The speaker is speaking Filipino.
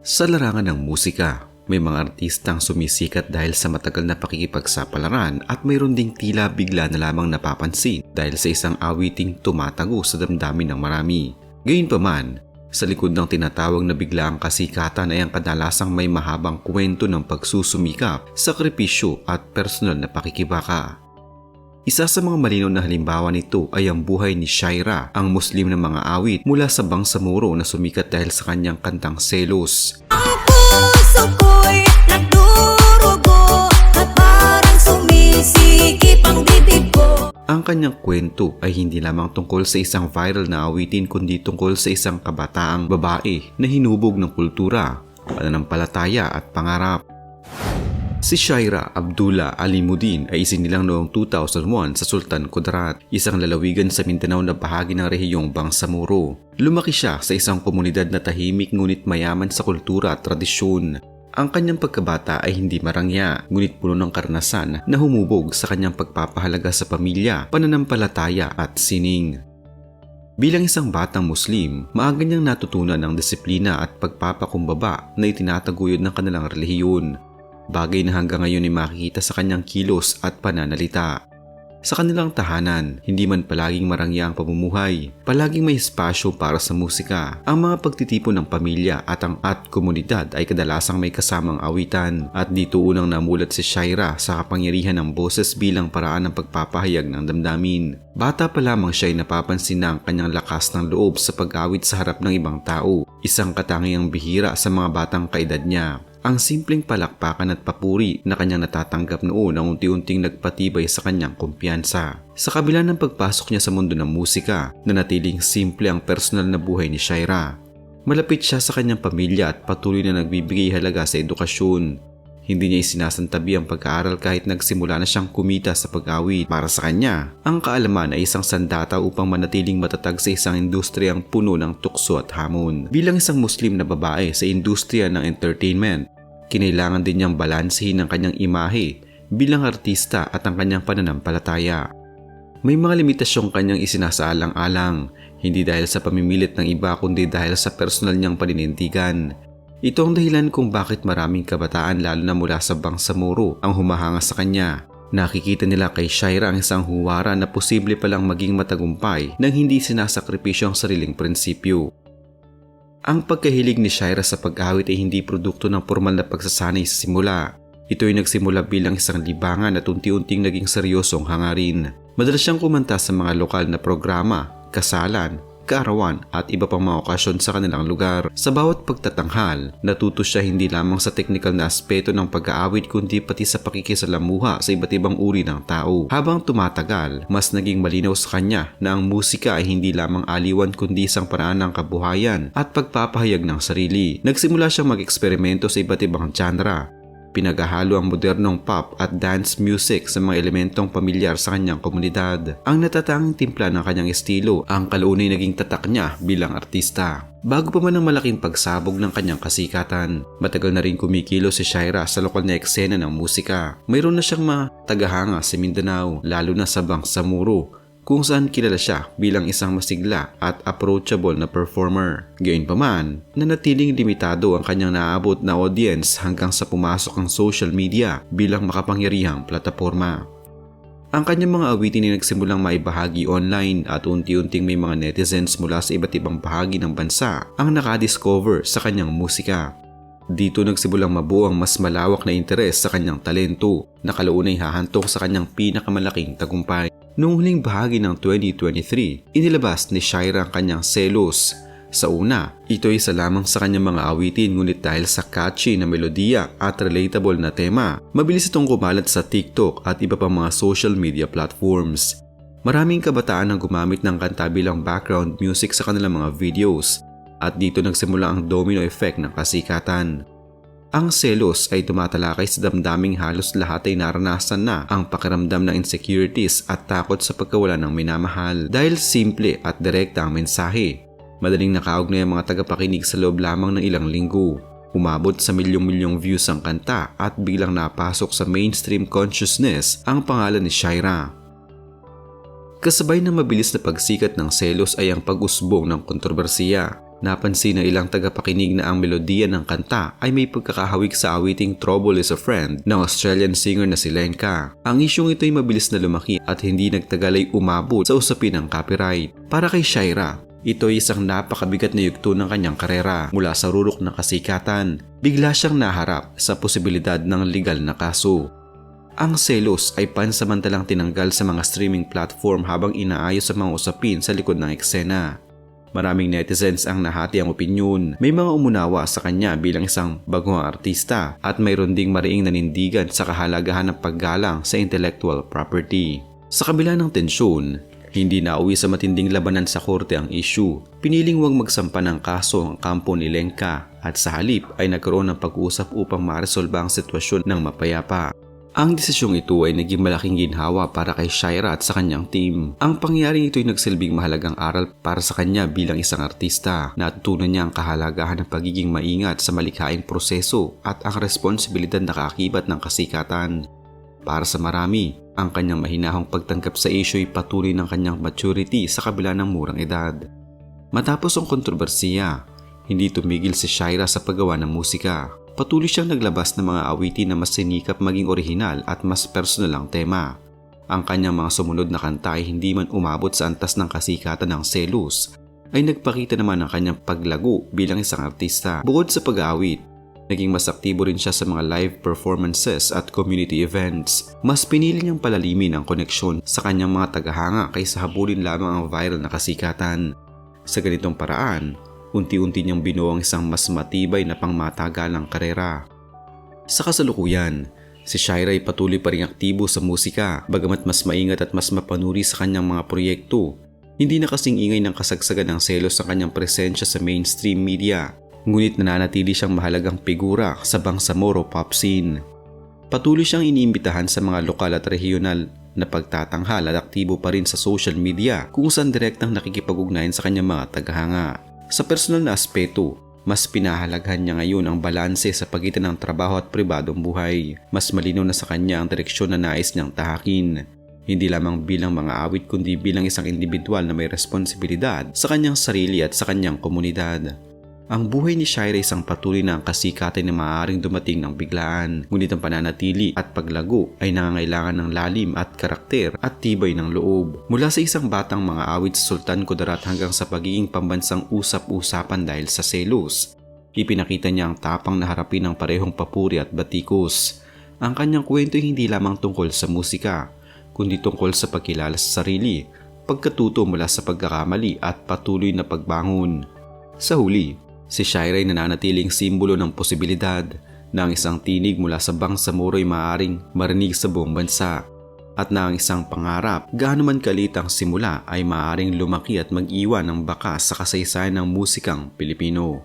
Sa larangan ng musika, may mga artistang sumisikat dahil sa matagal na pakikipagsapalaran at mayroon ding tila bigla na lamang napapansin dahil sa isang awiting tumatago sa damdamin ng marami. Gayunpaman, sa likod ng tinatawag na biglaang kasikatan ay ang kadalasang may mahabang kwento ng pagsusumikap, sakripisyo at personal na pakikibaka. Isa sa mga malinaw na halimbawa nito ay ang buhay ni Shaira, ang Muslim na mga awit mula sa Bangsamoro na sumikat dahil sa kanyang kantang Selos. Ang puso ko'y nagdurugo at parang sumisikip ang bibig ko. Ang kanyang kwento ay hindi lamang tungkol sa isang viral na awitin kundi tungkol sa isang kabataang babae na hinubog ng kultura, pananampalataya at pangarap. Si Shaira Abdullah Alimuddin ay isinilang noong 2001 sa Sultan Kudarat, isang lalawigan sa Mindanao na bahagi ng rehiyong Bangsamoro. Lumaki siya sa isang komunidad na tahimik ngunit mayaman sa kultura at tradisyon. Ang kanyang pagkabata ay hindi marangya, ngunit puno ng karanasan na humubog sa kanyang pagpapahalaga sa pamilya, pananampalataya at sining. Bilang isang batang Muslim, maaga niyang natutunan ang disiplina at pagpapakumbaba na itinataguyod ng kanilang relihiyon. Bagay na hanggang ngayon ay makikita sa kanyang kilos at pananalita. Sa kanilang tahanan, hindi man palaging marangya ang pamumuhay, palaging may espasyo para sa musika. Ang mga pagtitipon ng pamilya at komunidad ay kadalasang may kasamang awitan, at dito unang namulat si Shaira sa kapangyarihan ng boses bilang paraan ng pagpapahayag ng damdamin. Bata pa lamang siya ay napapansin na ang kanyang lakas ng loob sa pag-awit sa harap ng ibang tao, isang katangiang bihira sa mga batang kaedad niya. Ang simpleng palakpakan at papuri na kanyang natatanggap noon ang unti-unting nagpatibay sa kanyang kumpiyansa. Sa kabila ng pagpasok niya sa mundo ng musika, nanatiling simple ang personal na buhay ni Shaira. Malapit siya sa kanyang pamilya at patuloy na nagbibigay halaga sa edukasyon. Hindi niya isinasantabi ang pag-aaral kahit nagsimula na siyang kumita sa pag-awit. Para sa kanya, ang kaalaman ay isang sandata upang manatiling matatag sa isang industriyang puno ng tukso at hamon. Bilang isang Muslim na babae sa industriya ng entertainment, kinailangan din niyang balansehin ang kanyang imahe bilang artista at ang kanyang pananampalataya. May mga limitasyong kanyang isinasaalang-alang, hindi dahil sa pamimilit ng iba kundi dahil sa personal niyang paninindigan. Ito ang dahilan kung bakit maraming kabataan lalo na mula sa Bangsamoro ang humahanga sa kanya. Nakikita nila kay Shaira ang isang huwara na posible palang maging matagumpay nang hindi sinasakripisyo ang sariling prinsipyo. Ang pagkahilig ni Shaira sa pag-awit ay hindi produkto ng formal na pagsasanay sa simula. Ito ay nagsimula bilang isang libangan at unti-unting naging seryosong hangarin. Madalas siyang kumanta sa mga lokal na programa, kasalan, kaarawan at iba pang mga okasyon sa kanilang lugar. Sa bawat pagtatanghal, natuto siya hindi lamang sa teknikal na aspeto ng pag-aawit kundi pati sa pakikisalamuha sa iba't ibang uri ng tao. Habang tumatagal, mas naging malinaw sa kanya na ang musika ay hindi lamang aliwan kundi isang paraan ng kabuhayan at pagpapahayag ng sarili. Nagsimula siyang mag-eksperimento sa iba't ibang genre. Pinaghahalo ang modernong pop at dance music sa mga elementong pamilyar sa kanyang komunidad. Ang natatanging timpla ng kanyang estilo, ang kalunay naging tatak niya bilang artista. Bago pa man ang malaking pagsabog ng kanyang kasikatan, matagal na rin kumikilo si Shaira sa lokal na eksena ng musika. Mayroon na siyang mga tagahanga sa Mindanao, lalo na sa Bangsamoro, kung saan kilala siya bilang isang masigla at approachable na performer. Gayunpaman, nanatiling limitado ang kanyang naabot na audience hanggang sa pumasok ang social media bilang makapangyarihang plataporma. Ang kanyang mga awitin ay nagsimulang maibahagi online at unti-unting may mga netizens mula sa iba't ibang bahagi ng bansa ang nakadiscover sa kanyang musika. Dito nagsimulang mabuo ang mas malawak na interes sa kanyang talento na kalaunan ay hahantong sa kanyang pinakamalaking tagumpay. Noong huling bahagi ng 2023, inilabas ni Shaira ang kanyang Selos. Sa una, ito ay isa lamang sa kanyang mga awitin ngunit dahil sa catchy na melodiya at relatable na tema, mabilis itong kumalat sa TikTok at iba pang mga social media platforms. Maraming kabataan ang gumamit ng kanta bilang background music sa kanilang mga videos at dito nagsimula ang domino effect ng kasikatan. Ang Selos ay tumatalakay sa damdaming halos lahat ay naranasan na ang pakiramdam ng insecurities at takot sa pagkawala ng minamahal. Dahil simple at direkta ang mensahe, madaling nakaugnay ang mga tagapakinig sa loob lamang ng ilang linggo. Umabot sa milyong-milyong views ang kanta at biglang napasok sa mainstream consciousness ang pangalan ni Shaira. Kasabay ng mabilis na pagsikat ng Selos ay ang pag-usbong ng kontrobersiya. Napansin ng ilang tagapakinig na ang melodiya ng kanta ay may pagkakahawig sa awiting Trouble is a Friend ng Australian singer na si Lenka. Ang isyong ito ay mabilis na lumaki at hindi nagtagal ay umabot sa usapin ng copyright. Para kay Shaira, ito ay isang napakabigat na yugto ng kanyang karera mula sa rurok na kasikatan. Bigla siyang naharap sa posibilidad ng legal na kaso. Ang selos ay pansamantalang tinanggal sa mga streaming platform habang inaayos sa mga usapin sa likod ng eksena. Maraming netizens ang nahati ang opinyon. May mga umunawa sa kanya bilang isang bagong artista at mayroon ding mariing nanindigan sa kahalagahan ng paggalang sa intellectual property. Sa kabila ng tensyon, hindi nauwi sa matinding labanan sa korte ang issue. Piniling huwag magsampa ng kaso ang kampo ni Lenka at sa halip ay nagkaroon ng pag-uusap upang maresolba ang sitwasyon ng mapayapa. Ang desisyong ito ay naging malaking ginhawa para kay Shaira at sa kanyang team. Ang pangyayaring ito ay nagsilbing mahalagang aral para sa kanya bilang isang artista. Natutunan niya ang kahalagahan ng pagiging maingat sa malikhaing proseso at ang responsibilidad na kaakibat ng kasikatan. Para sa marami, ang kanyang mahinahong pagtanggap sa issue ay patuloy ng kanyang maturity sa kabila ng murang edad. Matapos ang kontrobersiya, hindi tumigil si Shaira sa paggawa ng musika. Patuloy siyang naglabas ng mga awitin na mas sinikap maging orihinal at mas personal ang tema. Ang kanyang mga sumunod na kanta ay hindi man umabot sa antas ng kasikatan ng selos, ay nagpakita naman ng kanyang paglago bilang isang artista. Bukod sa pag-aawit, naging mas aktibo rin siya sa mga live performances at community events. Mas pinili niyang palalimin ang koneksyon sa kanyang mga tagahanga kaysa habulin lamang ang viral na kasikatan. Sa ganitong paraan, unti-unti niyang binuo ang isang mas matibay na pangmatagalang karera. Sa kasalukuyan, si Shaira ay patuloy pa ring aktibo sa musika, bagamat mas maingat at mas mapanuri sa kanyang mga proyekto. Hindi na kasing ingay ng kasagsagan ng selos sa kanyang presensya sa mainstream media, ngunit nananatili siyang mahalagang figura sa Bangsamoro pop scene. Patuloy siyang iniimbitahan sa mga lokal at regional na pagtatanghal at aktibo pa rin sa social media kung saan direktang nakikipag-ugnayan sa kanyang mga tagahanga. Sa personal na aspeto, mas pinahalagahan niya ngayon ang balanse sa pagitan ng trabaho at pribadong buhay. Mas malinaw na sa kanya ang direksyon na nais niyang tahakin. Hindi lamang bilang mga awit kundi bilang isang individual na may responsibilidad sa kanyang sarili at sa kanyang komunidad. Ang buhay ni Shaira ay isang patuloy na ang kasikatan na maaaring dumating ng biglaan, ngunit ang pananatili at paglago ay nangangailangan ng lalim at karakter at tibay ng loob. Mula sa isang batang mga awit sa Sultan Kudarat hanggang sa pagiging pambansang usap-usapan dahil sa selos, ipinakita niya ang tapang na harapin ng parehong papuri at batikos. Ang kanyang kwento ay hindi lamang tungkol sa musika, kundi tungkol sa pagkilala sa sarili, pagkatuto mula sa pagkakamali at patuloy na pagbangon. Sa huli, si Shaira ay nananatiling simbolo ng posibilidad na ang isang tinig mula sa Bangsamoro ay maaaring marinig sa buong bansa at na ang isang pangarap, gaano man kalit ang simula, ay maaaring lumaki at mag-iwan ng bakas sa kasaysayan ng musikang Pilipino.